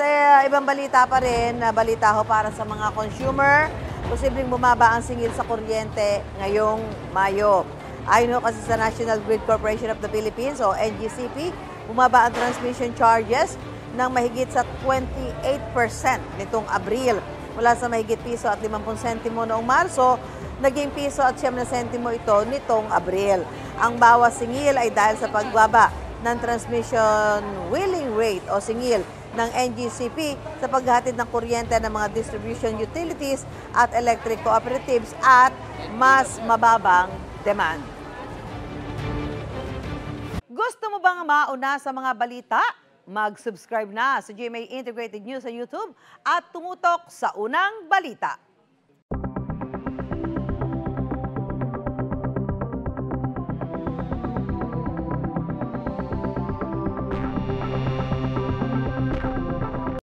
Sa ibang balita pa rin, na balita ho para sa mga consumer, posibleng bumaba ang singil sa kuryente ngayong Mayo. Ayon ho kasi sa National Grid Corporation of the Philippines o NGCP, bumaba ang transmission charges ng mahigit sa 28% nitong Abril. Mula sa mahigit piso at 50 sentimo noong Marso, naging piso at 9 sentimo ito nitong Abril. Ang bawas singil ay dahil sa pagbaba ng transmission wheeling rate o singil ng NGCP sa paghatid ng kuryente ng mga distribution utilities at electric cooperatives at mas mababang demand. Gusto mo bang mauna sa mga balita? Mag-subscribe na sa GMA Integrated News sa YouTube at tumutok sa unang balita.